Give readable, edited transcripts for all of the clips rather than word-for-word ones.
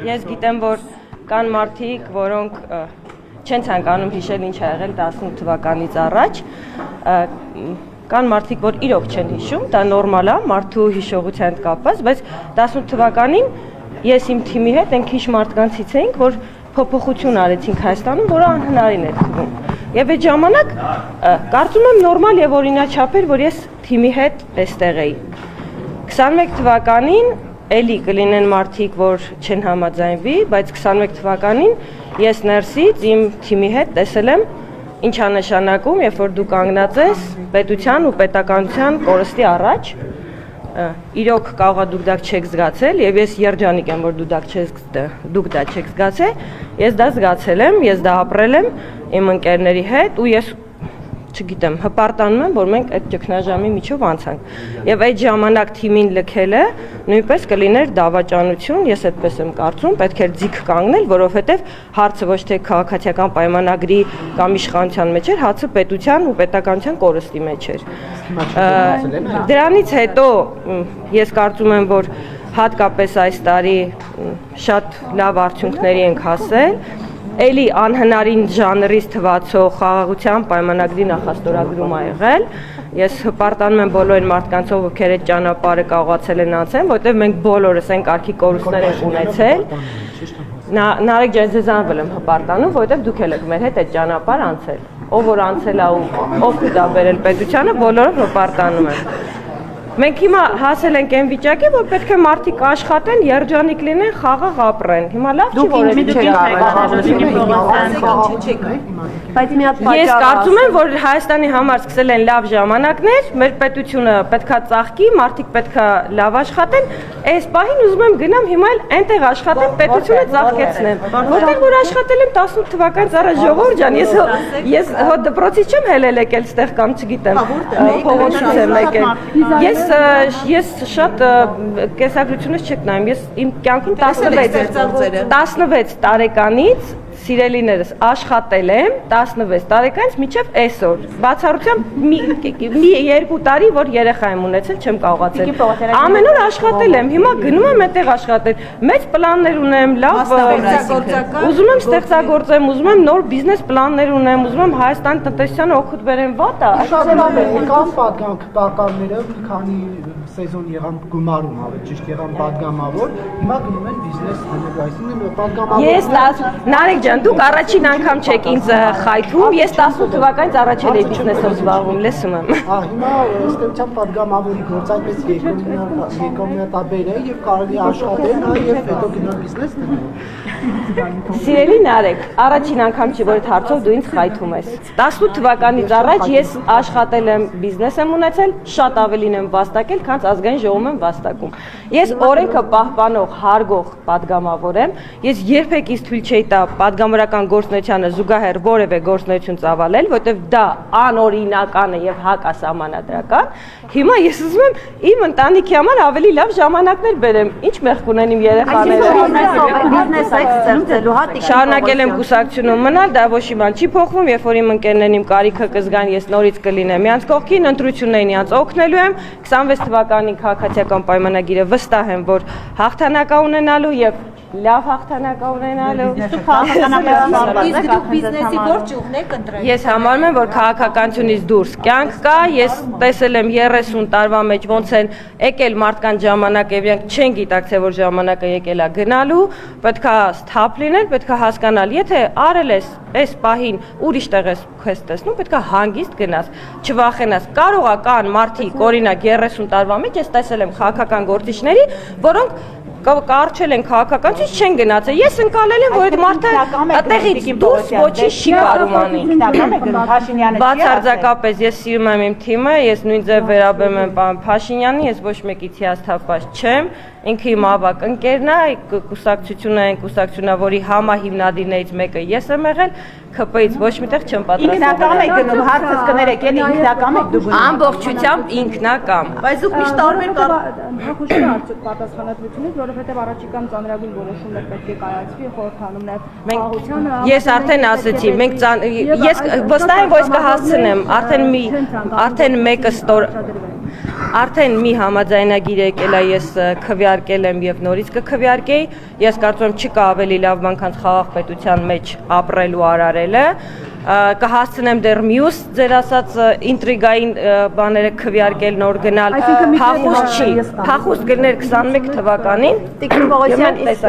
Ես գիտեմ, որ կան մարդիկ, որոնք չեն ցանկանում հիշել ինչ ա եղել 18 թվականից առաջ, կան մարդիկ, որ իրոք չեն հիշում, դա նորմալ է, մարդու հիշողության հետ կապված, բայց 18 թվականին ես իմ թիմի հետ ենք քիչ մարդկանցից էինք, որ փոփոխություն արեցինք Հայաստանում, որը անհնարին էր թվում։ Եվ այդ ժամանակ կարծում եմ նորմալ եւ օրինաչափ էր, որ ես թիմի հետ այստեղ էի։ 21 թվականին էլի կլինեն մարդիկ, որ չեն համաձայնվի, բայց 21 թվականին ես ներսից իմ թիմի հետ տեսել եմ ինչ է նշանակում, երբ որ դու կանգնած ես պետության ու պետականության կորստի առաջ, իրոք կարող է դուք դա չեք զգացել եւ ես երջանիկ եմ, որ դուք դա չեք զգացել, ես դա զգացել եմ, ես դա ապրել եմ իմ ընկերների հետ ու ես չգիտեմ, հպարտանում եմ, որ մենք այդ ճգնաժամի միջով անցանք։ Եվ այդ ժամանակ թիմին լքելը նույնպես կլիներ դավաճանություն, ես այդպես եմ կարծում, պետք էր ձիգ կանգնել, որովհետև հարցը ոչ թե քաղաքացիական պայմանագրի կամ իշխանության մեջ էր, հարցը պետության ու պետականության կորստի մեջ էր։ Դրանից հետո ես կարծում եմ, որ հատկապես այս տարի շատ լավ արդյունքների ենք հասել, էլի անհնարին ժանրից թվացող խաղաղության պայմանագրի նախաստորագրում ա եղել, ես հպարտանում եմ բոլոր այն մարդկանցով, ովքեր այդ ճանապարհը կարողացել են անցնել, որտեղ մենք բոլորս այն կարգի կորուստներ ենք ունեցել, Նարեկ ջան, ձեզանվել եմ հպարտանում, որովհետև դուք եք մեր հետ այդ ճանապարհ անցել, ով որ անցել ա ու օգուտ ա բերել պետությանը, բոլորով հպարտանում եմ։ Մենք հիմա հասել ենք այն վիճակի, որ պետք է մարդիկ աշխատեն, երջանիկ լինեն, խաղաղ ապրեն։ Հիմա լավ չի, որ ես կարծում եմ, որ Հայաստանի համար սկսել են լավ ժամանակներ, մեր պետությունը պետքա ծաղկի, մարդիկ պետքա լավ աշխատեն, այս պահին ուզում եմ գնամ հիմա էլ այնտեղ աշխատեմ, պետությունը ծաղկեցնեմ։ Որտեղ որ աշխատել եմ 18 թվականից առաջ, ժողովուրդ ջան, ես հո դպրոցից չեմ հելել եկել ստեղ կամ չգիտեմ, փողոցից եմ եկել։ Ես շատ կեսագրությունից չեք նայում, ես իմ կյանքում 16 տարեկանից սիրելիներս աշխատել եմ 16 տարեկանից մինչև այսօր, բացառությամբ մի 2 տարի, որ երեխա եմ ունեցել, չեմ կարողացել, ամեն օր աշխատել եմ, հիմա գնում եմ այդտեղ աշխատել, մեծ պլաններ ունեմ, լավ, ուզում եմ ստեղծագործեմ, ուզում եմ նոր բիզնես պլաններ ունեմ, ուզում եմ Հայաստանի տնտեսությանը օգուտ բերեմ, վատա, կան պատկանքները, մի քանի սեզոն եղան գումարում, ավելի ճիշտ եղան պատգամավոր, հիմա գնում են բիզնես դնելու, այսինքն պատգամավոր։ Ես Նարեկ ջան, դուք առաջին անգամ չեք ինձ խայթում, ես 18 թվականից առաջել էի բիզնեսով զբաղվում, լսում եմ։ Հիմա ըստ էության պատգամավորի գործակից եկամուտաբեր է եւ կարելի աշխատել, եւ հետո գնալ բիզնես դնել։ Սիրելի Նարեկ, առաջին անգամ չի, որ այդ հարցով դու ինձ խայթում ես։ 18 թվականից առաջ ես աշխատել եմ, բիզնես եմ ունեցել, շատ ավելին եմ վաստակել, քան ազգային ժողովում եմ վաստակում։ Ես օրենքը պահպանող, հարգող պատգամավոր եմ։ Ես երբեք ինձ թույլ չէի տա պատգամավորական գործունեությանը զուգահեռ որևէ գործունեություն ծավալել, որտեղ դա անօրինական է եւ հակասահմանադրական։ Հիմա ես ուզում եմ իմ ընտանիքի համար ավելի լավ ժամանակներ բերեմ։ Ինչ մեղք ունեն իմ երեխաները։ Շարունակել եմ կուսակցությունում մնալ, դա ոչ մի բան չի փոխվում, երբ որ իմ ընկերներն իմ կարիքը կզգան, ես նորից կլինեմ իրանց կողքին, ընտրություններին իրանց օգնելու եմ, 26 թվականին քաղաքացիական պայմանագիրը վստահ եմ, որ հաղթանակ է ունենալու եւ լավ հաղթանակ ունենալու։ Իսկ դուք բիզնեսի գործ ուղնեք ընտրել։ Ես համարում եմ, որ քաղաքականությունից դուրս կյանք կա, ես տեսել եմ 30 տարվա մեջ ոնց են եկել մարդկանց ժամանակը եւ իրենք չեն գիտակցել, որ ժամանակը եկել է գնալու, պետքա սթափ լինել, պետքա հասկանալ, եթե արել ես այս պահին ուրիշ տեղ ես քեզ տեսնում, պետքա հանգիստ գնաս, չվախենաս։ Կարող է կան մարդիկ, օրինակ 30 տարվա մեջ ես տեսել եմ քաղաքական գործիչների, որոնք կարճել են քաղաքականից չեն գնացել։ Ես ընկալել եմ, որ այդ մարդը այդտեղից դուրս ոչինչ չի կարող անել։ Բացարձակապես ես սիրում եմ իմ թիմը, ես նույն ձև վերաբերում եմ պարոն Փաշինյանին, ես ոչ մեկից հիասթափված չեմ, ինքը իմ ավակ ընկերն է, կուսակցությունն է, որի համահիմնադիրներից մեկը ես եմ եղել, ԿՊ-ից ոչ միտեղ չեմ պատրաստվում։ Ինքնակամ եք գնում, հարցս կներեք, էլի ինքնակամ եք դու գնում։ Ամբողջությամբ ինքնակամ։ Բայց դուք միշտ տարբեր կար։ Նախուշ արդյոք պատասխանատվությունից, որովհետև առաջիկան ծանրագույն որոշումներ պետք է կայացվի, խորհրդանում նաև խաղաղությանը։ Ես արդեն ասացի, ես վստահ եմ, որ կհասցնեմ, արդեն մեկը Արդեն մի համաձայնագիր եկել է, ես քվեարկել եմ եւ նորից կքվեարկեի, ես կարծում եմ չկա ավելի լավ բան, քան խաղաղ պետության մեջ ապրելու արարելը, կհասցնեմ դեռ մյուս ձեր ասած ինտրիգային բաները քվեարկել, նոր գնալ, փախուստ չի, փախուստ գներ 21 թվականին։ Տիկին Պողոսյան, իսկ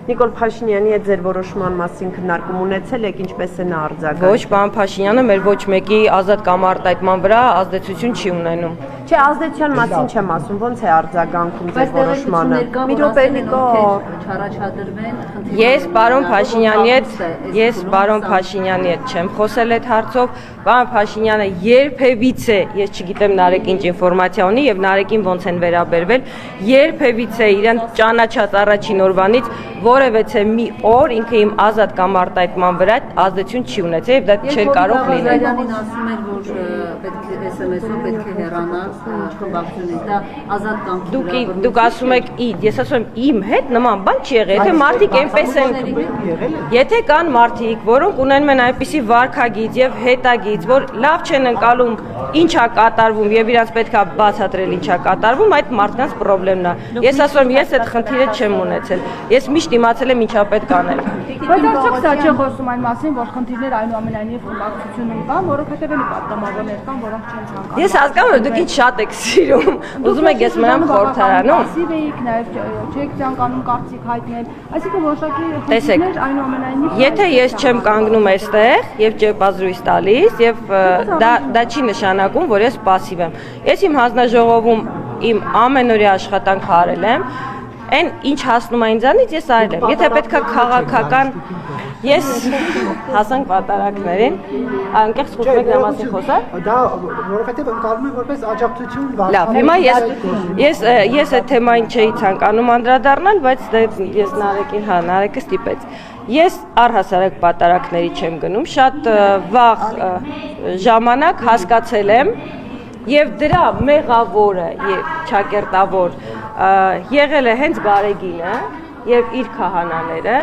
Նիկոլ Փաշինյանի հետ ձեր որոշման մասին քննարկում ունեցել եք, ինչպես է նա արձագանքում։ Ոչ, պարոն Փաշինյանը մեր ոչ մեկի ազատ կամ արտահայտման վրա ազդեցություն չի ունենում։ Չէ, ազդեցության մասին չեմ ասում, ոնց է արձագանքում ձեր որոշմանը։ Մի րոպե չառաջադրվեն։ Ես պարոն Փաշինյանի հետ չեմ խոսել այդ հարցով, պարոն Փաշինյանը երբևիցե, ես չգիտեմ Նարեկ ինչ ինֆորմացիա ունի եւ Նարեկին ոնց են վերաբերվել, երբևիցե իրեն ճանաչած առաջին օրվանից որևէ մի օր ինքը իմ ազատ կամ արտահայտման վրա ազդեցություն չի ունեցել եւ դա չէր կարող լինել։ Երբ ասում էր, որ պետք է SMS-ով պետք է հեռանալ խմբակցությունից, դա ազատ կամքի վրա։ Դուք ասում եք ես ասում եմ իմ հետ նման բան չի եղել, եթե մարդիկ այնպես են, եթե կան մարդիկ, որոնք ունենում են այնպիսի վարքագիծ եւ հետագիծ, որ լավ չեն ընկալում ինչա կատարվում եւ իրանց պետքա բացատրել ինչա կատարվում, այդ մարդկանց խնդիրն է։ Ես ասում եմ, ես այդ խնդիրը չեմ ունեցել։ Ես միշտ իմացել եմ ինչա պետք անել։ Բայց արդյոք սա չի խոսում այն մասին, որ խնդիրներ այնուամենայնիվ խմբակցությունում կան, որովհետև էլի պատգամավորներ կան, որոնք չեն ցանկանում։ Ես հասկանում եմ, դուք ինչ շատ եք սիրում։ Ուզում եք ես մնամ խորհրդարանում։ Պասիվ եք, նաև չեք ցանկանում կարծիք հայտնել, այսինքն որոշակի խնդիրներ այնուամենայնիվ։ Եթե ես չեմ կանգնում այստեղ եւ ճեպազրույց տալիս եւ դա չի նշանակում, որ ես պասիվ եմ։ Ես իմ հանձնաժողովում իմ ամենօրյա աշխատանքը արել եմ, այն ինչ հասնում է ինձանից ես արել եմ։ Եթե պետքա քաղաքական ես հասանք պատարակներին, անկեղծ խոսում եք դրա մասին խոսալ։ Դա որովհետև ընկալում եմ որպես աջակցություն վարդապետ։ Լավ, հիմա ես այդ թեմային չէի ցանկանում անդրադառնալ, բայց ես Նարեկը ստիպեց։ Ես առհասարակ պատարակների չեմ գնում, շատ վաղ ժամանակ հասկացել եմ եւ դրա մեղավորը եւ ճակերտավոր եղել է հենց Գարեգինը եւ իր քահանաները,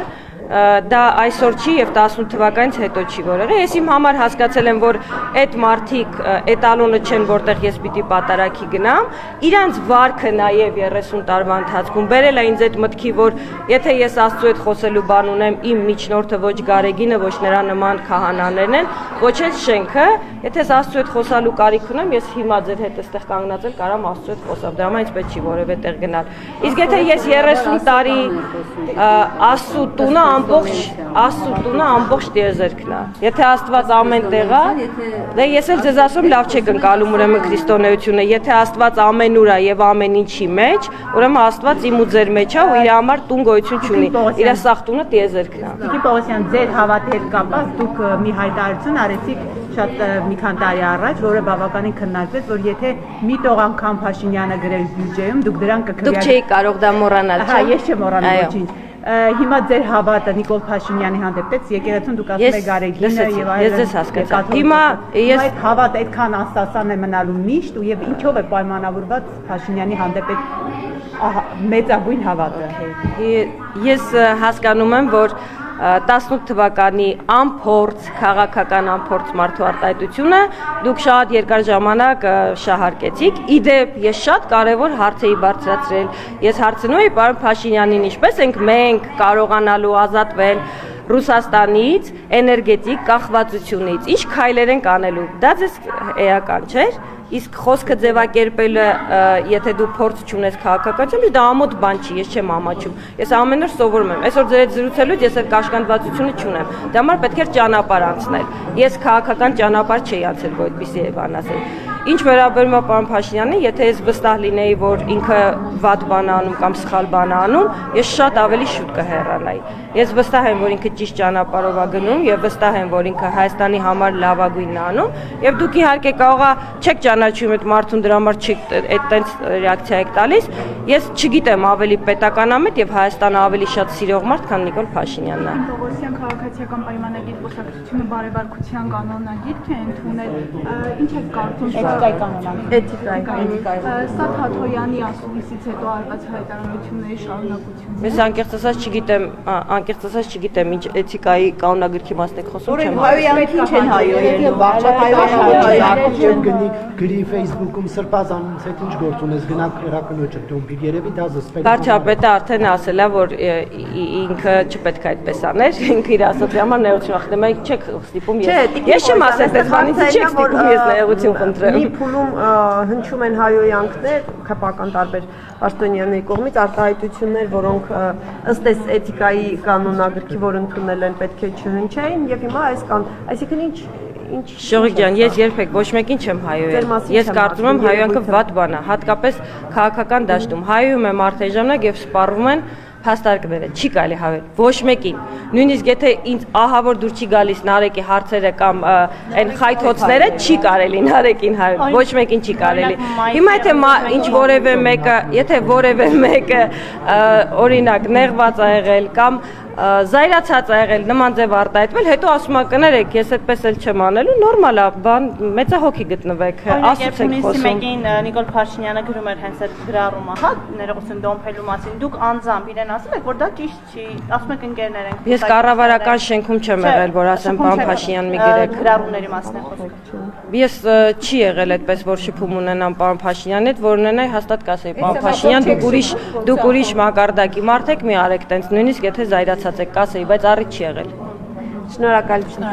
դա այսօր չի եւ 18 թվականից հետո չի որ եղել։ Ես իմ համար հասկացել եմ, որ այդ մարդիկ էտալոնը չեն, որտեղ ես պիտի պատարակի գնամ, իրանց վարքը նաեւ 30 տարվա ընթացքում բերել է ինձ այդ մտքի, որ եթե ես Աստծո հետ խոսելու բան ունեմ, իմ միջնորդը ոչ Գարեգինը, ոչ նրա նման քահանաներն են, ոչ էլ շենքը, եթե ես Աստծո հետ խոսալու կարիք ունեմ, ես հիմա ձեր հետ այստեղ կանգնած եմ, կարամ Աստծո հետ խոսամ, դրա համար ինձ պետք չի որևէ տեղ գնալ։ Իսկ եթե ես 30 տարի Աստծո տունը ամբողջ տիեզերքն է։ Եթե Աստված ամեն տեղ է, դե ես էլ ձեզ ասում լավ չեք ընկալում ուրեմն քրիստոնեությունը, եթե Աստված ամենուր է եւ ամեն ինչի մեջ, ուրեմն Աստված իմ ու ձեր մեջ է ու իր համար տուն գոյություն չունի։ Իր սաղ տունը տիեզերքն է։ Տիկին Պողոսյան, ձեր հավատի հետ կապված դուք մի հայտարարություն արեցիք շատ մի քանի տարի առաջ, որը բավականին քննարկվեց, որ եթե մի տող անգամ Փաշինյանը գրել բյուջեում, դուք դրան կքվեարկեք։ Դուք չէիք կարող դա մոռանալ, չէ՞։ Հա, ես չեմ մոռանում ոչինչ։ Հիմա ձեր հավատը Նիկոլ Փաշինյանի հանդեպ եկեղեցուն դուք ասում եք Գարեգինը եւ այլն։ Ես ձեզ հասկացա։ Հիմա ես այդ հավատը այդքան աստասան է մնալու միշտ ու եւ ինչով է պայմանավորված Փաշինյանի հանդեպ այդ մեծագույն հավատը։ Ես հասկանում եմ, որ 18 թվականի ամփորձ քաղաքական ամփորձ մարդու արտահայտությունը դուք շատ երկար ժամանակ շահարկեցիք։ Իդեպ ես շատ կարևոր հարց էի բարձրացրել։ Ես հարցնում էի պարոն Փաշինյանին, ինչպես ենք մենք կարողանալու ազատվել Ռուսաստանից էներգետիկ կախվածությունից, ինչ քայլեր ենք անելու։ Դա ձեզ էական չէր։ Իսկ խոսքը ձևակերպելը, եթե դու փորձ չունես քաղաքականությամբ, դա ամոթ բան չի, ես չեմ ամաչում։ Ես ամեն օր սովորում եմ։ Այսօր ձեր հետ զրուցելուց ես այդ կաշկանդվածությունը չունեմ։ Դրա համար պետք է ճանապարհ անցնել։ Ես քաղաքական ճանապարհ չէի անցել, որ այդպեսի բան ասել։ Ինչ վերաբերում է պարոն Փաշինյանին, եթե ես վստահ լինեի, որ ինքը վատ բան է անում կամ սխալ բան է անում, ես շատ ավելի շուտ կհեռանայի։ Ես վստահ եմ, որ ինքը ճիշտ ճանապարհով է գնում եւ վստահ եմ, որ ինքը Հայաստանի համար լավագույնն է անում եւ դուք իհարկե կարողա չեք ճանաչում այդ մարդուն դրա համար չեք այդտենց ռեակցիա եք տալիս։ Ես չգիտեմ ավելի պետականամետ եւ Հայաստանը ավելի շատ սիրող մարդ, քան Նիկոլ Փաշինյանն է։ Պողոսյան քաղաքացիական պայմանագիր կուսակցությունը բարեվարկության կանոնագիր է ընդունել։ Ինչ եք կարծում Էթիկայի։ Սա Թաթոյանի ասուլիսից հետո արված հայտարարությունների շարունակությունն է։ Ես անկեղծ ասած չգիտեմ ինչ էթիկայի կանոնագրքի մասն եք խոսում չեմ։ Հայոյանք ինչ են հայոյանում։ Եվ գրի Facebook-ում սրբազանից հետ ինչ գործ ունես գնա քրակնոջը դոմբիր երևի դա զսպել։ Վարչապետը արդեն ասել է, որ ինքը չպետք է այդպես աներ, ինքը իր ասածի համար նեղություն խնդրում է, չեք ստիպում ես չեմ ասել, դες բանից չեք ստիպում ես նեղություն խնդրեմ։ Մի փուլում հնչում են հայոյանքներ, քպական տարբեր պաշտոնյաների կողմից արտահայտություններ, որոնք ըստ էս էթիկայի կանոնագրքի, որ ընդունել են, պետք է չհնչեին, եւ հիմա այսինքն ինչ Շողիկ ջան, ես երբեք ոչ մեկին չեմ հայոյել։ Ես կարծում եմ հայոյանքը վատ բան է, հատկապես քաղաքական դաշտում։ Հայոյում է մարդ ժամանակ եւ սպառվում են փաստարկները, չի կարելի հավել ոչ մեկին։ Նույնիսկ եթե ինձ ահա որ դուր չի գալիս Նարեկի հարցերը կամ այն խայթոցները, չի կարելի Նարեկին հավել, ոչ մեկին չի կարելի։ Հիմա եթե որևէ մեկը օրինակ նեղված ա եղել կամ զայրացած ա եղել նման ձև արտահայտվել, հետո ասում ա կներեք, ես այդպես էլ չեմ անելու, նորմալ է, բան մեծահոգի գտնվեք, ասուց եք խոսում։ Մեկին Նիկոլ Փաշինյանը գրում էր հենց այդ գրառումը, հա, ներողություն դոմփելու մասին, դուք անձամբ իրեն ասում եք, որ դա ճիշտ չի, ասում եք ընկերներ ենք։ Ես կառավարական շենքում չեմ եղել, որ ասեմ պարոն Փաշինյան մի գրեք։ Գրառումների մասին է խոսքը։ Ես չի եղել այդպես, որ շփում ունենամ պարոն Փաշինյանի հետ, որ ունենայի հաստատ կասեի, պարոն Փաշինյան, դուք ուրիշ մակարդակի մարդ եք, մի արեք տենց, նույնիսկ եթե զայրացած եք կասեի, բայց առիթ չի եղել։ Շնորհակալություն։